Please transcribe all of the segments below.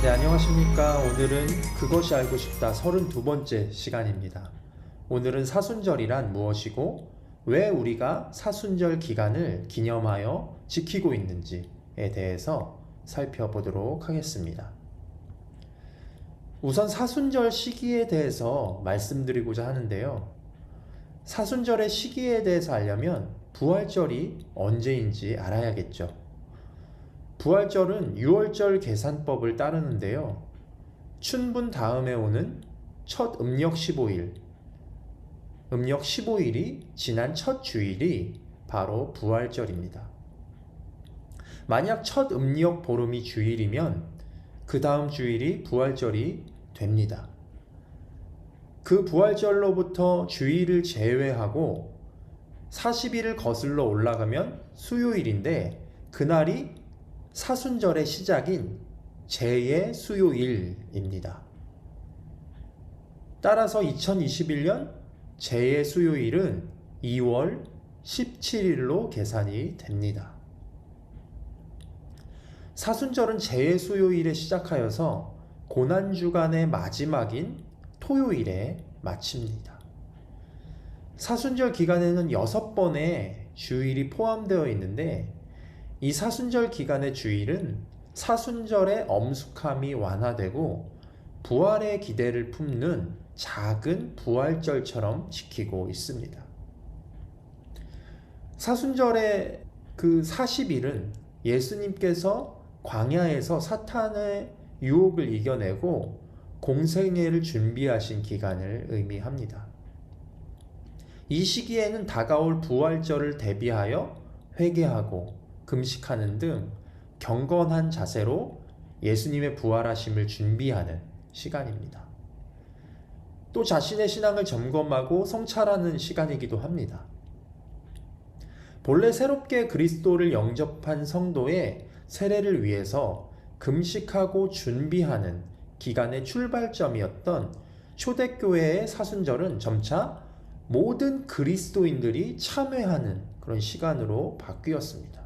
네, 안녕하십니까. 오늘은 그것이 알고 싶다 32번째 시간입니다. 오늘은 사순절이란 무엇이고 왜 우리가 사순절 기간을 기념하여 지키고 있는지에 대해서 살펴보도록 하겠습니다. 우선 사순절 시기에 대해서 말씀드리고자 하는데요. 사순절의 시기에 대해서 알려면 부활절이 언제인지 알아야겠죠. 부활절은 유월절 계산법을 따르는데요. 춘분 다음에 오는 첫 음력 15일, 음력 15일이 지난 첫 주일이 바로 부활절입니다. 만약 첫 음력 보름이 주일이면 그 다음 주일이 부활절이 됩니다. 그 부활절로부터 주일을 제외하고 40일을 거슬러 올라가면 수요일인데 그날이 사순절의 시작인 제2의 수요일입니다. 따라서 2021년 제2의 수요일은 2월 17일로 계산이 됩니다. 사순절은 제2의 수요일에 시작하여서 고난주간의 마지막인 토요일에 마칩니다. 사순절 기간에는 6번의 주일이 포함되어 있는데 이 사순절 기간의 주일은 사순절의 엄숙함이 완화되고 부활의 기대를 품는 작은 부활절처럼 지키고 있습니다. 사순절의 그 40일은 예수님께서 광야에서 사탄의 유혹을 이겨내고 공생애를 준비하신 기간을 의미합니다. 이 시기에는 다가올 부활절을 대비하여 회개하고 금식하는 등 경건한 자세로 예수님의 부활하심을 준비하는 시간입니다. 또 자신의 신앙을 점검하고 성찰하는 시간이기도 합니다. 본래 새롭게 그리스도를 영접한 성도의 세례를 위해서 금식하고 준비하는 기간의 출발점이었던 초대교회의 사순절은 점차 모든 그리스도인들이 참회하는 그런 시간으로 바뀌었습니다.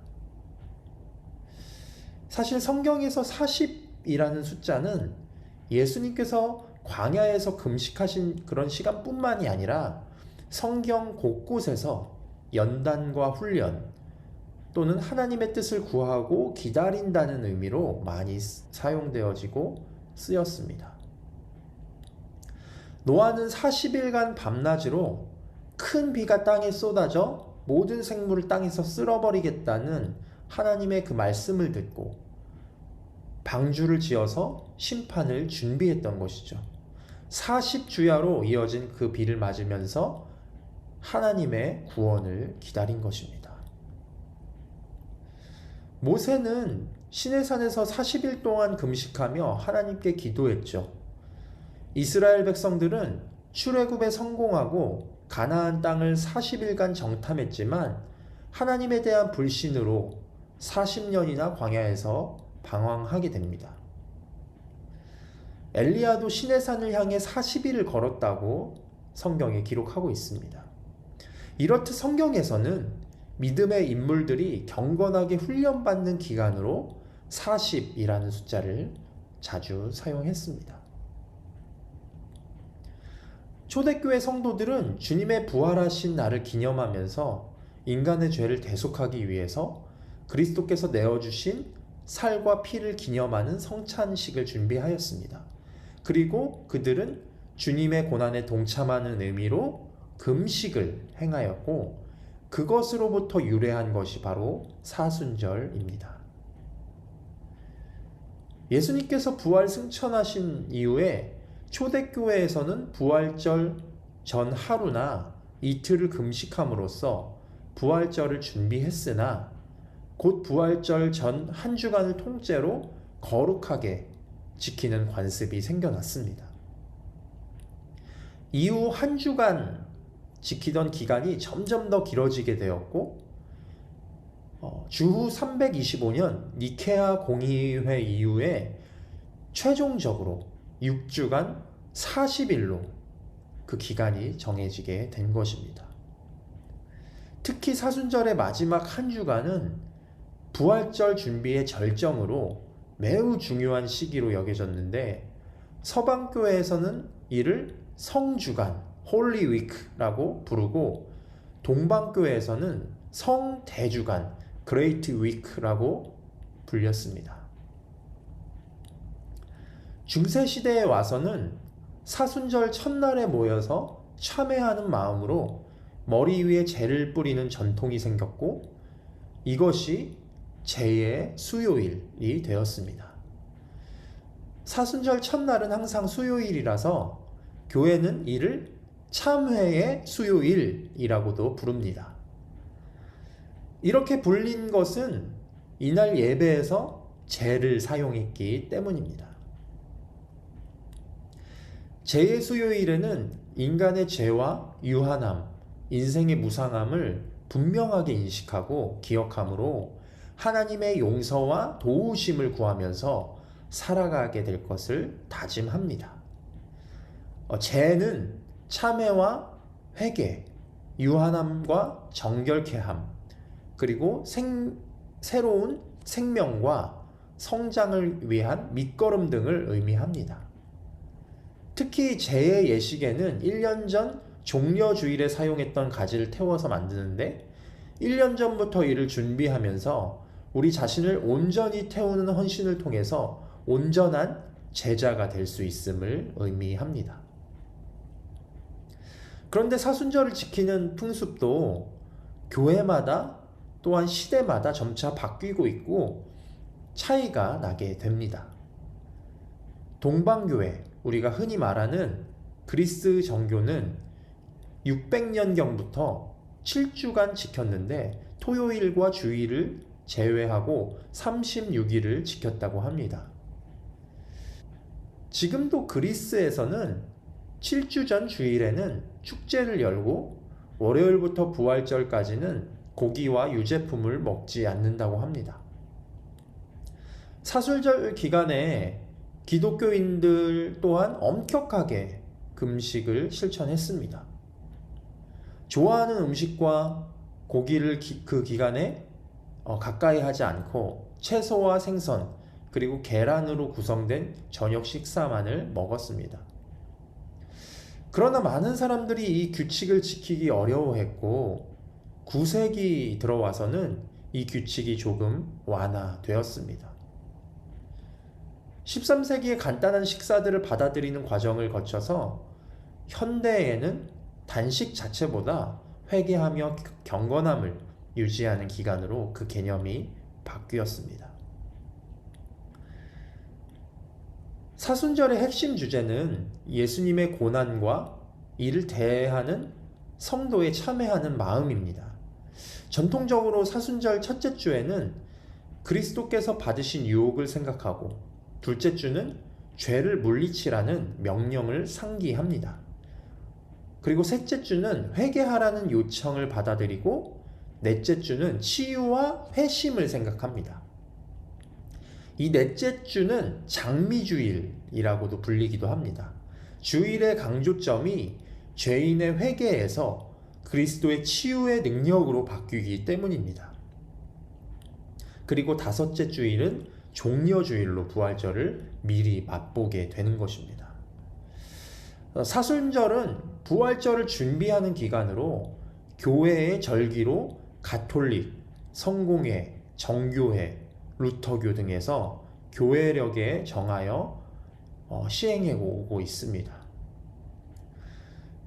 사실 성경에서 40이라는 숫자는 예수님께서 광야에서 금식하신 그런 시간뿐만이 아니라 성경 곳곳에서 연단과 훈련 또는 하나님의 뜻을 구하고 기다린다는 의미로 많이 사용되어지고 쓰였습니다. 노아는 40일간 밤낮으로 큰 비가 땅에 쏟아져 모든 생물을 땅에서 쓸어버리겠다는 하나님의 그 말씀을 듣고 방주를 지어서 심판을 준비했던 것이죠. 40주야로 이어진 그 비를 맞으면서 하나님의 구원을 기다린 것입니다. 모세는 시내산에서 40일 동안 금식하며 하나님께 기도했죠. 이스라엘 백성들은 출애굽에 성공하고 가나안 땅을 40일간 정탐했지만 하나님에 대한 불신으로 40년이나 광야에서 방황하게 됩니다. 엘리야도 시내산을 향해 40일을 걸었다고 성경에 기록하고 있습니다. 이렇듯 성경에서는 믿음의 인물들이 경건하게 훈련받는 기간으로 40이라는 숫자를 자주 사용했습니다. 초대교회 성도들은 주님의 부활하신 날을 기념하면서 인간의 죄를 대속하기 위해서 그리스도께서 내어주신 살과 피를 기념하는 성찬식을 준비하였습니다. 그리고 그들은 주님의 고난에 동참하는 의미로 금식을 행하였고 그것으로부터 유래한 것이 바로 사순절입니다. 예수님께서 부활 승천하신 이후에 초대교회에서는 부활절 전 하루나 이틀을 금식함으로써 부활절을 준비했으나 곧 부활절 전 한 주간을 통째로 거룩하게 지키는 관습이 생겨났습니다. 이후 한 주간 지키던 기간이 점점 더 길어지게 되었고 주후 325년 니케아 공의회 이후에 최종적으로 6주간 40일로 그 기간이 정해지게 된 것입니다. 특히 사순절의 마지막 한 주간은 부활절 준비의 절정으로 매우 중요한 시기로 여겨졌는데 서방교회에서는 이를 성주간, 홀리 위크라고 부르고 동방교회에서는 성대주간, 그레이트 위크라고 불렸습니다. 중세시대에 와서는 사순절 첫날에 모여서 참회하는 마음으로 머리 위에 재를 뿌리는 전통이 생겼고 이것이 제의 수요일이 되었습니다. 사순절 첫날은 항상 수요일이라서 교회는 이를 참회의 수요일이라고도 부릅니다. 이렇게 불린 것은 이날 예배에서 제를 사용했기 때문입니다. 제의 수요일에는 인간의 죄와 유한함, 인생의 무상함을 분명하게 인식하고 기억함으로 하나님의 용서와 도우심을 구하면서 살아가게 될 것을 다짐합니다. 죄는 참회와 회개, 유한함과 정결케 함, 그리고 새로운 생명과 성장을 위한 밑거름 등을 의미합니다. 특히 제의 예식에는 1년 전 종려주일에 사용했던 가지를 태워서 만드는데 1년 전부터 이를 준비하면서 우리 자신을 온전히 태우는 헌신을 통해서 온전한 제자가 될 수 있음을 의미합니다. 그런데 사순절을 지키는 풍습도 교회마다 또한 시대마다 점차 바뀌고 있고 차이가 나게 됩니다. 동방교회, 우리가 흔히 말하는 그리스 정교는 600년경부터 7주간 지켰는데 토요일과 주일을 제외하고 36일을 지켰다고 합니다. 지금도 그리스에서는 7주 전 주일에는 축제를 열고 월요일부터 부활절까지는 고기와 유제품을 먹지 않는다고 합니다. 사순절 기간에 기독교인들 또한 엄격하게 금식을 실천했습니다. 좋아하는 음식과 고기를 그 기간에 가까이 하지 않고 채소와 생선 그리고 계란으로 구성된 저녁 식사만을 먹었습니다. 그러나 많은 사람들이 이 규칙을 지키기 어려워했고 9세기 들어와서는 이 규칙이 조금 완화되었습니다. 13세기의 간단한 식사들을 받아들이는 과정을 거쳐서 현대에는 단식 자체보다 회개하며 경건함을 유지하는 기간으로 그 개념이 바뀌었습니다. 사순절의 핵심 주제는 예수님의 고난과 이를 대하는 성도의 참회하는 마음입니다. 전통적으로 사순절 첫째 주에는 그리스도께서 받으신 유혹을 생각하고 둘째 주는 죄를 물리치라는 명령을 상기합니다. 그리고 셋째 주는 회개하라는 요청을 받아들이고 넷째 주는 치유와 회심을 생각합니다. 이 넷째 주는 장미주일이라고도 불리기도 합니다. 주일의 강조점이 죄인의 회개에서 그리스도의 치유의 능력으로 바뀌기 때문입니다. 그리고 다섯째 주일은 종려주일로 부활절을 미리 맛보게 되는 것입니다. 사순절은 부활절을 준비하는 기간으로 교회의 절기로 가톨릭, 성공회, 정교회, 루터교 등에서 교회력에 정하여 시행해 오고 있습니다.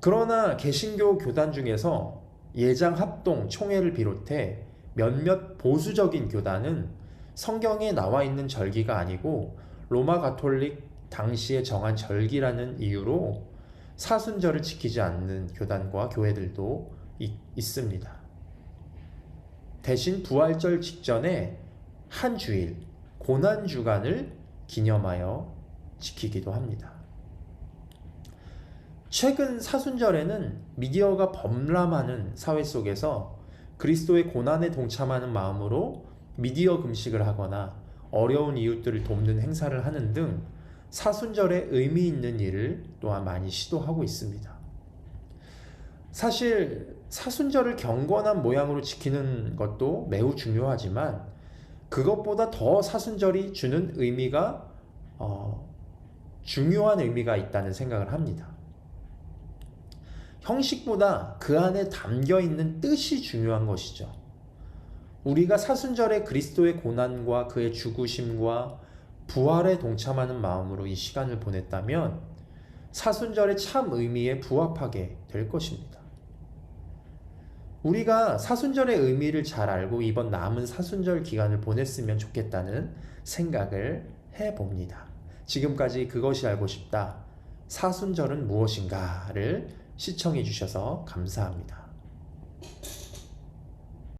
그러나 개신교 교단 중에서 예장 합동 총회를 비롯해 몇몇 보수적인 교단은 성경에 나와 있는 절기가 아니고 로마 가톨릭 당시에 정한 절기라는 이유로 사순절을 지키지 않는 교단과 교회들도 있습니다. 대신 부활절 직전에 한 주일, 고난주간을 기념하여 지키기도 합니다. 최근 사순절에는 미디어가 범람하는 사회 속에서 그리스도의 고난에 동참하는 마음으로 미디어 금식을 하거나 어려운 이웃들을 돕는 행사를 하는 등 사순절에 의미 있는 일을 또한 많이 시도하고 있습니다. 사실 사순절을 경건한 모양으로 지키는 것도 매우 중요하지만 그것보다 더 사순절이 주는 의미가 중요한 의미가 있다는 생각을 합니다. 형식보다 그 안에 담겨 있는 뜻이 중요한 것이죠. 우리가 사순절에 그리스도의 고난과 그의 죽으심과 부활에 동참하는 마음으로 이 시간을 보냈다면 사순절의 참 의미에 부합하게 될 것입니다. 우리가 사순절의 의미를 잘 알고 이번 남은 사순절 기간을 보냈으면 좋겠다는 생각을 해봅니다. 지금까지 그것이 알고 싶다. 사순절은 무엇인가를 시청해 주셔서 감사합니다.